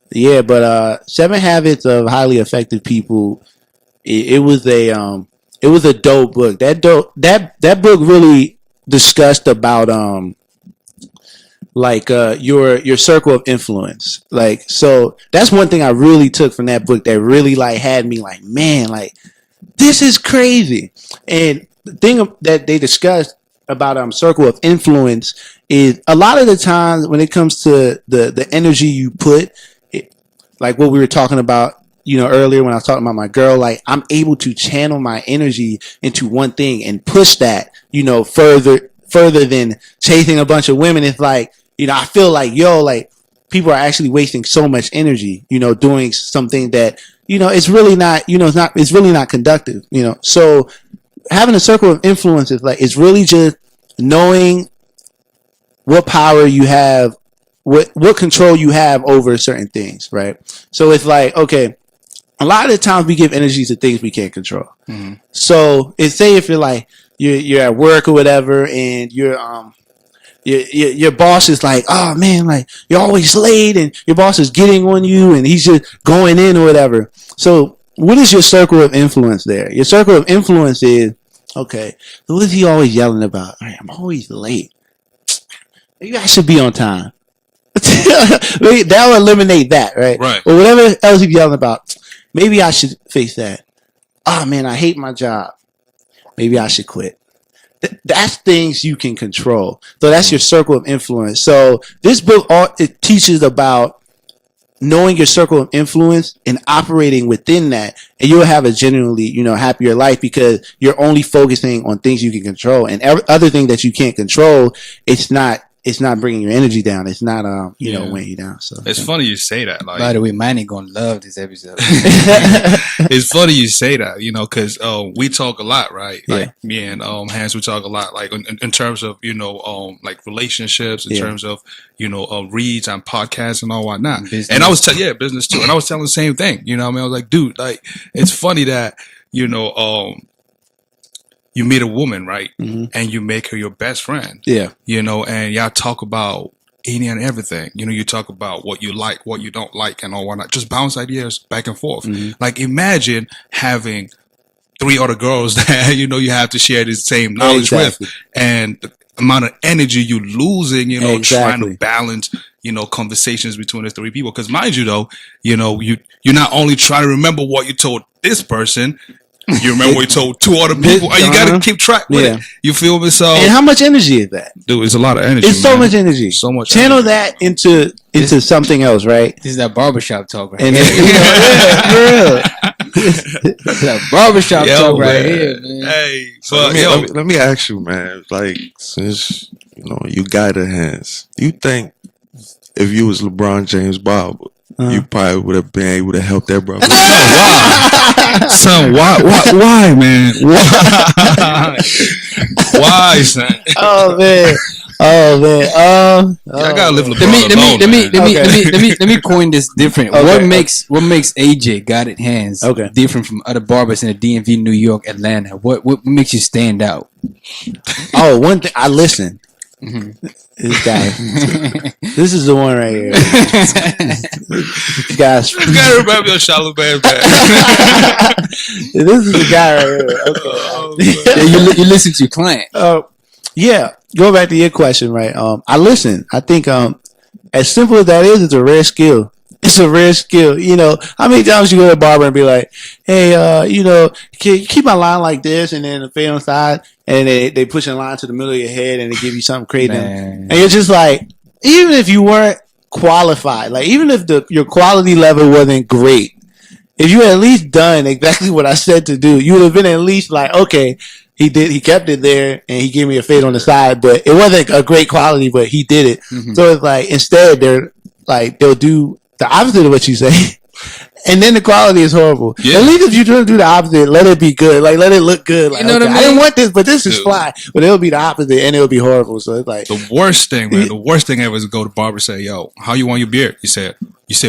7 Habits of Highly Effective People. It was a dope book. That book really discussed about your circle of influence. Like, so that's one thing I really took from that book that really like had me like, man, like this is crazy. And the thing that they discussed about circle of influence is a lot of the times when it comes to the energy you put, like what we were talking about, earlier when I was talking about my girl, like I'm able to channel my energy into one thing and push that, further than chasing a bunch of women. It's like, I feel like, people are actually wasting so much energy, doing something that, it's really not, it's really not conductive, So having a circle of influence is like, it's really just knowing what power you have, what control you have over certain things, right? So it's like, okay, a lot of the times we give energy to things we can't control. Mm-hmm. So say if you're like, you're at work or whatever, and your boss is like, oh man, like you're always late, and your boss is getting on you, and he's just going in or whatever. So what is your circle of influence there? Your circle of influence is, okay, so what is he always yelling about? All right, I'm always late. Maybe I should be on time. That will eliminate that, right? Right. Or whatever else he's yelling about. Maybe I should face that. Oh man, I hate my job. Maybe I should quit. That's things you can control. So that's your circle of influence. So this book, it teaches about knowing your circle of influence and operating within that, and you'll have a genuinely, happier life because you're only focusing on things you can control, and other things that you can't control, it's not bringing your energy down. It's not, weighing you down. So it's funny you say that. Like, by the way, Manny gonna love this episode. It's funny you say that, because we talk a lot, right? Like me and Hans, we talk a lot, like in terms of like relationships, in terms of reads and podcasts and all whatnot. Business. And I was business too. And I was telling the same thing. I was like, dude, like it's funny that you meet a woman, right? Mm-hmm. And you make her your best friend. Yeah. And y'all talk about any and everything. You talk about what you like, what you don't like, and all whatnot. Just bounce ideas back and forth. Mm-hmm. Like imagine having 3 other girls that, you have to share the same knowledge with. And the amount of energy you losing, trying to balance, conversations between the 3 people. Because mind you though, you're not only trying to remember what you told this person, you remember we told 2 other people, and you got to keep track with it. You feel me? So, and how much energy is that? Dude, it's a lot of energy. It's so much energy. So much. Channel energy. that into something else, right? This is that barbershop talk, right? And that barbershop talk right here, man. Hey, so let me ask you, man. Like, since you got the hands, you think if you was LeBron James Barber, you probably would have been able to help that brother. Son, why, man? Why, son? Oh man. I gotta live Let me coin this different. Okay. What makes AJ Got It Hands different from other barbers in the DMV, New York, Atlanta? What makes you stand out? Oh, one thing I listen. Mm-hmm. This guy, this is the one right here. This guy's. This guy remember your shallow bad bag. This is the guy right here. Okay. You listen to your client. Yeah. Go back to your question, right? I listen. I think as simple as that is, it's a rare skill. It's a rare skill. You know, how many times you go to a barber and be like, hey, you know, can you keep my line like this, and then the fade on the side, and they push a line to the middle of your head and they give you something crazy. And you're just like, even if you weren't qualified, like even if your quality level wasn't great, if you had at least done exactly what I said to do, you would have been at least like, okay, he kept it there and he gave me a fade on the side, but it wasn't a great quality, but he did it. Mm-hmm. So it's like, instead they'll do the opposite of what you say. And then the quality is horrible. Yeah. At least if you're trying to do the opposite, let it be good. Like, let it look good. Like, you know what I mean? I didn't want this, but this is fly. But it'll be the opposite, and it'll be horrible. So it's like the worst thing, man. The worst thing ever is to go to barber and say, "Yo, how you want your beard?" You said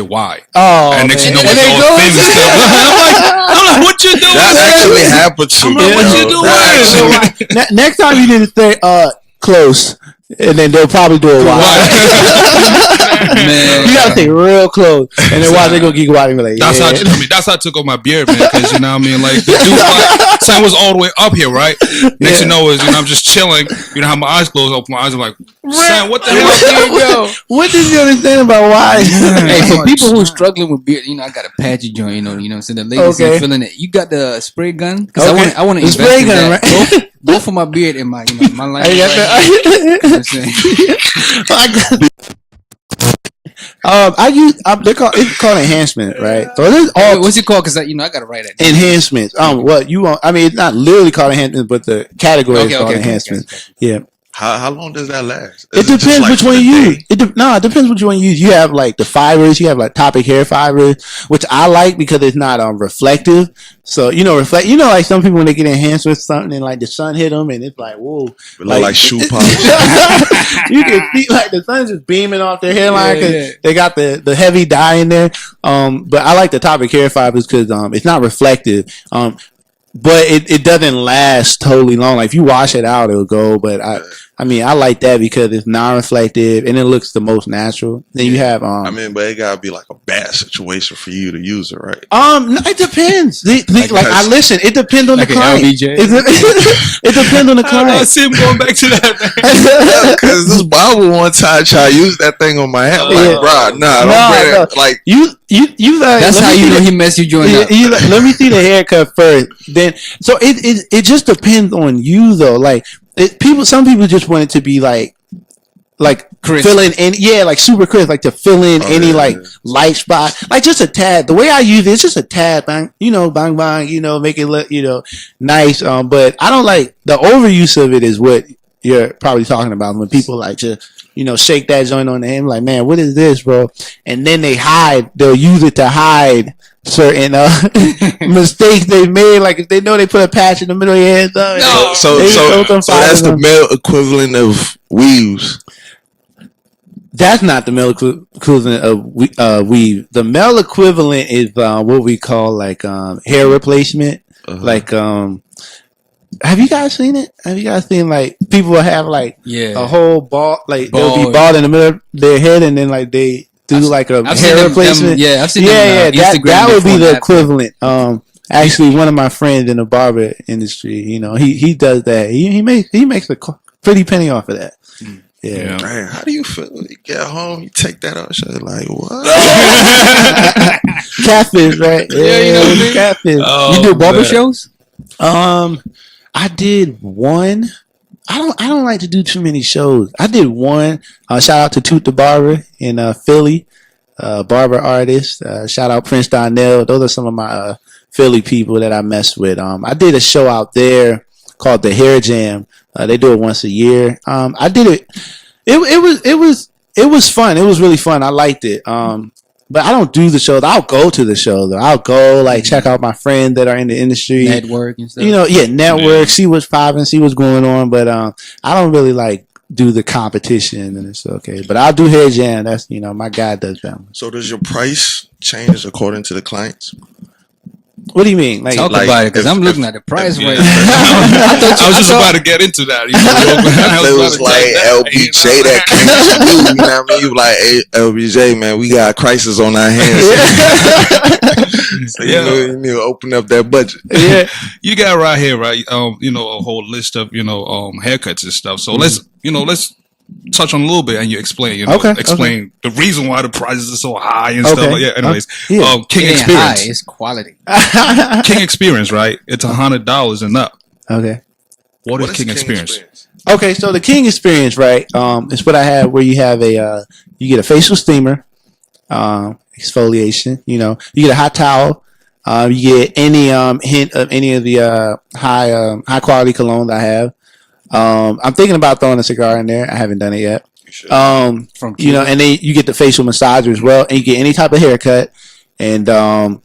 why? Oh, and next you know it's all thin and stuff. I'm like, what you doing? That actually happened to me. What you doing? Next time you need to say close. And then they'll probably do a wide. Man, you gotta stay real close, and then why they gonna keep wide and be like, that's how I took off my beard, man. Because you know what I mean, like the dude, like, sun was all the way up here, right? Next you know is I'm just chilling. You know how my eyes close, open my eyes, I'm like, son, what the hell? What did you understand about why? Hey, for people who are struggling with beard, you know, I got a patchy joint. You know, so the ladies ain't feeling it. You got the spray gun? Because I want to invest in that. Right? Both for my beard and my, my line. It's called enhancement, right? So this what's it called? Because I gotta write it. Enhancements. What you want? I mean, it's not literally called enhancement, but the category is called enhancement. Yeah. How long does that last? It depends which one you use. It depends which one you use. You have like the fibers. You have like topic hair fibers, which I like because it's not reflective. So like some people when they get enhanced with something and like the sun hit them and it's like whoa, like shoe polish. You can see like the sun's just beaming off their hairline because they got the heavy dye in there. But I like the topic hair fibers because it's not reflective. But it doesn't last totally long. Like if you wash it out, it'll go. But I like that because it's non-reflective and it looks the most natural. Then you have but it gotta be like a bad situation for you to use it, right? No, it depends. I listen. It depends on the client. It depends on the client. I see him going back to that. Because this Bible one time tried to use that thing on my head. I'm like, bro, don't bring it. Like you. That's how you know he messed you joint up. Let me see the haircut first. Then so it just depends on you though. Like some people just want it to be like crisp. Filling in, like super crisp, like to fill in any light spot, like just a tad. The way I use it, it's just a tad, bang, bang bang, make it look, nice. But I don't like the overuse of it. Is what you're probably talking about when people like to, shake that joint on the hand, like, man, what is this, bro? And then they'll use it to hide certain mistakes they made. Like if they know they put a patch in the middle of your head, so that's the male equivalent of weaves. That's not the male equivalent of weave. The male equivalent is what we call like hair replacement. Like have you guys seen it? Have you guys seen like people will have like a whole bald, like they'll be bald in the middle of their head and then like they do like a hair replacement? I've seen them, that would be the equivalent. Actually, one of my friends in the barber industry, he does that. He makes a pretty penny off of that. Yeah. Man, how do you feel when you get home? You take that off, so like what? Catfish, right? Yeah, catfish. You do barber shows? I did one. I don't like to do too many shows. I did one. Shout out to Toot the Barber in Philly, barber artist. Shout out Prince Donnell. Those are some of my Philly people that I mess with. I did a show out there called the Hair Jam. They do it once a year. I did it. It was fun. It was really fun. I liked it. but I don't do the shows. I'll go to the show though. I'll go like check out my friends that are in the industry, network and stuff. Network, see what's popping, see what's going on. But I don't really like do the competition, and it's okay. But I'll do hair jam. That's my guy does that one. So does your price change according to the clients? What do you mean? Talk about it, because I'm looking at the price right now. I was just about to get into that. It was like LBJ that came to you. You know what I mean? You like, hey, LBJ, man, we got a crisis on our hands. So you need to open up that budget. Yeah, you got right here, right? A whole list of haircuts and stuff. So let's touch on a little bit and you explain. Explain the reason why the prices are so high and stuff. Like, anyways, King Experience. High, it's quality. King Experience, right? It's $100 and up. Okay. What is King Experience? Okay, so the King Experience, right? It's what I have where you have you get a facial steamer, exfoliation. You get a hot towel. You get any hint of any of the high quality cologne that I have. I'm thinking about throwing a cigar in there. I haven't done it yet. And then you get the facial massager as well, and you get any type of haircut. And do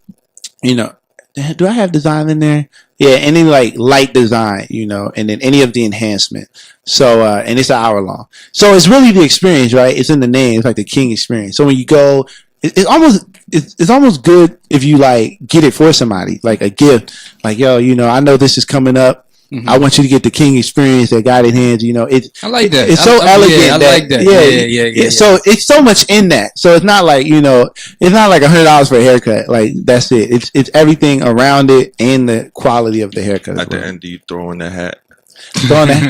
I have design in there? Yeah, any like light design, and then any of the enhancement. So and it's an hour long. So it's really the experience, right? It's in the name. It's like the King Experience. So when you go, it's almost good if you like get it for somebody, like a gift. Like, yo, I know this is coming up. Mm-hmm. I want you to get the King Experience that got in hands. I like that. It's so elegant. I like that. Yeah. So it's so much in that. So it's not like it's not like $100 for a haircut. Like that's it. It's everything around it and the quality of the haircut. At the end, do you throw in the hat? Throwing that.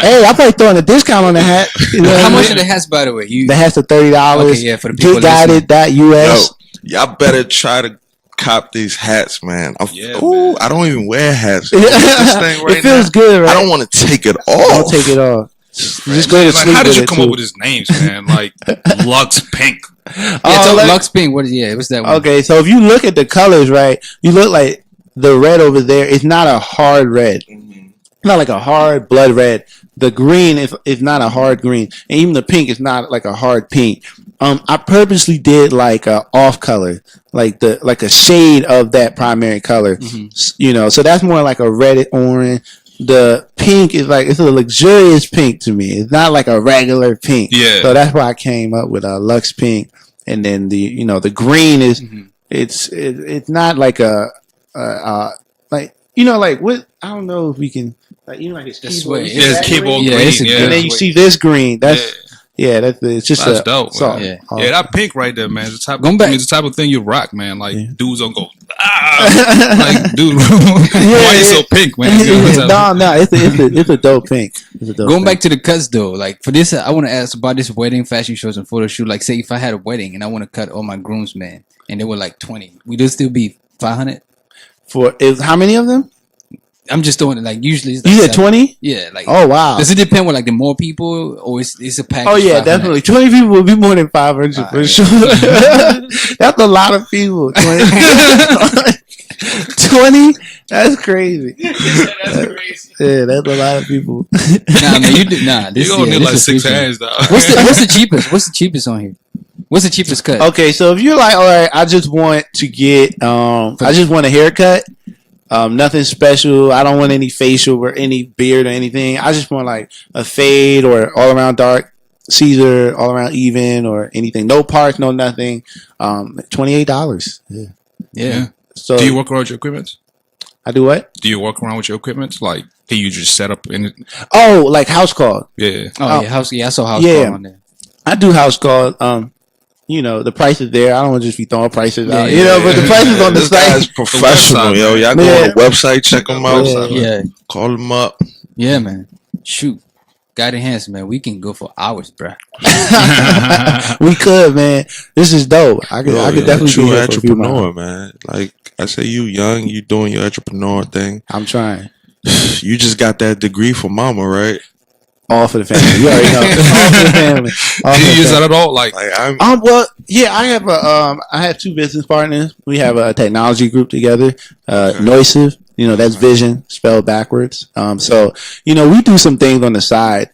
Hey, I probably throwing a discount on the hat. How much are the hats, by the way? The hats are $30. Okay, yeah, for the people GetGuided.us. Yo, y'all better try to cop these hats, man. I don't even wear hats. It feels good, right? I don't want to take it off. Don't take it off. Just go ahead and sleep. How did you come up with his names, man? Like Lux Pink. Lux Pink. What's that one? Okay, so if you look at the colors, right, you look like the red over there. It's not a hard red. Not like a hard blood red. The green is not a hard green, and even the pink is not like a hard pink. I purposely did like a off color, like a shade of that primary color. Mm-hmm. So that's more like a red orange. The pink is like, it's a luxurious pink to me. It's not like a regular pink. Yeah. So that's why I came up with a Lux Pink, and then the green is it's not like like what, I don't know if we can. Like, like it's keyboard. It's keyboard green. And then you see this green. It's just that's dope. So, that pink right there, man. It's the type of thing you rock, man. Like dudes don't go, like dude, why you so pink, man? No, it's a dope pink. Going back to the cuts though, like for this, I want to ask about this wedding fashion shows and photo shoot. Like, say if I had a wedding and I want to cut all my groomsmen and they were like 20, would it still be 500? How many of them? I'm just doing it like usually. It's like you said 20? Yeah. Like, oh wow. Does it depend with like the more people or it's a package? Oh yeah, 500? Definitely. 20 people will be more than 500 for sure. That's a lot of people. 20. 20? That's crazy. That's crazy. Yeah, that's a lot of people. Nah, man, you do. Nah, this, you gonna need like 6 hands though. What's the cheapest? What's the cheapest on here? What's the cheapest cut? Okay, so if you're like, all right, I just want to get, I just want a haircut. Nothing special. I don't want any facial or any beard or anything. I just want like a fade or all around dark, Caesar, all around even or anything. No parts, no nothing. $28. Yeah. So do you work around with your equipment? I do what? Do you work around with your equipment? Like, can you just set up in it? Oh, like house call. Yeah. Oh, yeah, house. Yeah, I saw house call on there. I do house call. The price is there. I don't want to just be throwing prices out. But the price is on the this site. Guy's professional, yo. Y'all go on the website, check them out. Yeah. Call them up. Yeah, man. Shoot. Guide Enhance, man. We can go for hours, bro. We could, man. This is dope. I could definitely true be here entrepreneur, man. Like I say, you young, you doing your entrepreneur thing. I'm trying. You just got that degree for mama, right? All for the family. You already know. All for the family. Do you use that at all? Like well, yeah, I have 2 business partners. We have a technology group together. Noisive, that's vision spelled backwards. So we do some things on the side.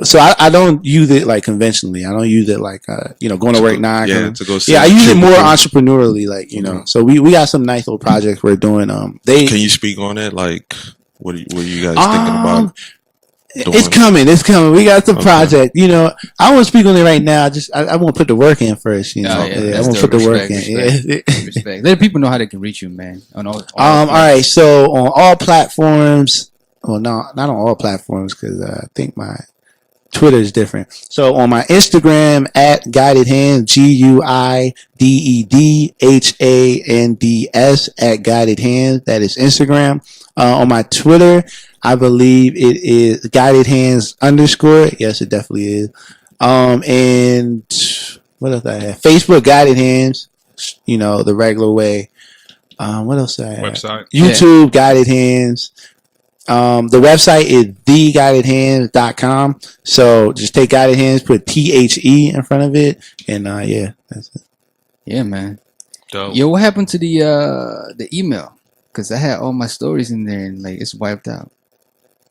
So I don't use it like conventionally. I don't use it like going to work 9. To go. I use it more entrepreneurially, like So we got some nice little projects we're doing. Can you speak on it? Like, what are you guys thinking about? It's coming. We got the project. I won't speak on it right now. I won't put the work in first. I won't put the work in. Respect. Let people know how they can reach you, man. On all right. So on all platforms. Well, no, not on all platforms because I think my Twitter is different. So on my Instagram at Guided Hands, GUIDEDHANDS at Guided Hands. That is Instagram. On my Twitter, I believe it is Guided Hands _ Yes, it definitely is. And what else I have? Facebook Guided Hands. The regular way. What else I have? Website. YouTube Guided Hands. The website is theguidedhands.com. So just take Guided Hands, put THE in front of it, and that's it. Yeah, man. Dope. Yo, what happened to the email? Because I had all my stories in there and like it's wiped out.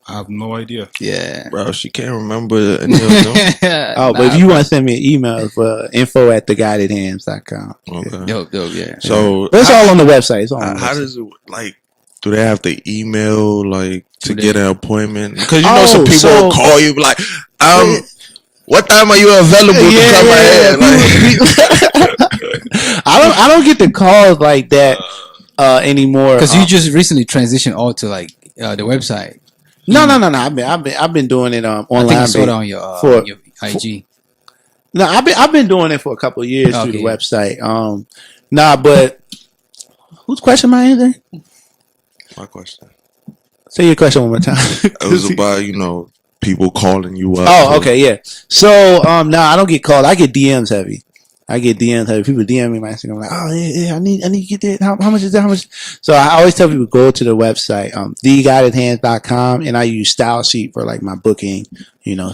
I have no idea. Yeah, bro, she can't remember any of them. but if you want to send me an email for info@theguidedhands.com. Okay. Dope, yeah. So it's all on the website. It's all on the how website. does it like? Do they have to email like to get an appointment? Because some people will call you like, what time are you available to come right here? I don't get the calls like that anymore. Because you just recently transitioned all to like the website. No. I've been doing it online. I think I saw it on your IG. No, I've been doing it for a couple of years through the website. But whose question am I answering? My question. Say your question one more time. It was about people calling you up. Oh, okay, yeah. So I don't get called. I get DMs heavy. People DM me my Instagram. I'm like, oh yeah, I need to get that. How much is that? How much? So I always tell people go to the website, theguidedhands.com, and I use Style Sheet for like my booking,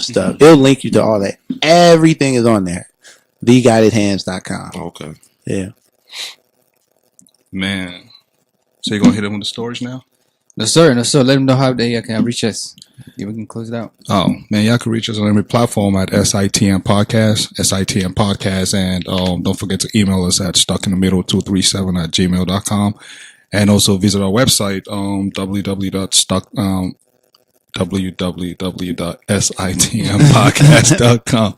stuff. It'll link you to all that. Everything is on there. Theguidedhands.com. Okay. Yeah. Man. So you're going to hit them with the stories now? No, sir. Let them know how they can reach us. Yeah, we can close it out. Oh, man, y'all can reach us on every platform at SITM Podcast, and don't forget to email us at stuckinthemiddle237@gmail.com, and also visit our website, www.sitmpodcast.com.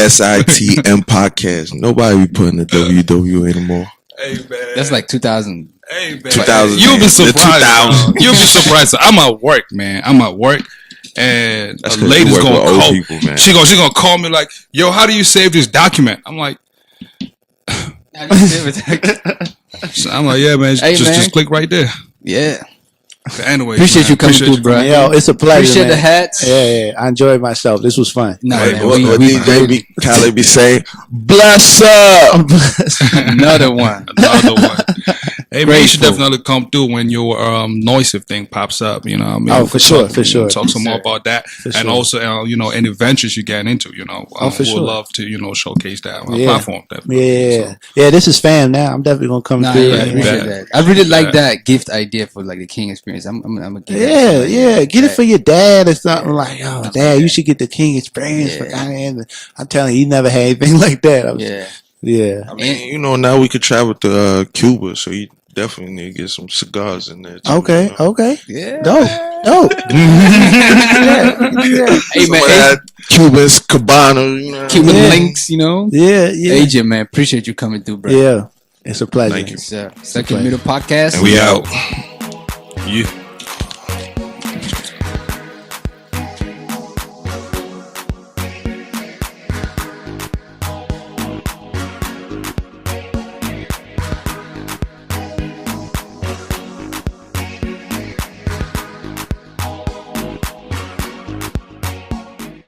SITM Podcast. Nobody be putting the WW anymore. Hey, man. That's like 2000. Hey, man. 2000. You'll be surprised. You'll be surprised. I'm at work, man. And a lady's gonna call. She gonna call me like, "Yo, how do you save this document?" I'm like, "Yeah, man. Just click right there." Yeah. Anyway, appreciate you coming through, bro. Yo, it's a pleasure. Appreciate man. the hats. Yeah. I enjoyed myself. This was fun. No, hey, man, what DJ Khaled be saying? Bless up. Another one. Hey, man, you should definitely come through when your noisive thing pops up. You know what I mean? Oh, for sure. Talk some more about that, and also any ventures you get into. We'll love to showcase that on our platform. Yeah. This is fam now. I'm definitely gonna come through. Yeah, I appreciate that. I really like that gift idea for like the King experience. I'm gonna get get it for your dad or something like. Oh, Dad, you should get the King experience for Ghana. I'm telling you, he never had anything like that. Yeah. I mean, now we could travel to Cuba, so you definitely need to get some cigars in there. Too, Okay. Yeah. Dope. Hey, man. Cuban's Cabana, Cuban links, Yeah. AJ, man, appreciate you coming through, bro. Yeah. It's a pleasure. Thank you. Second Middle Podcast. And we out. Yeah.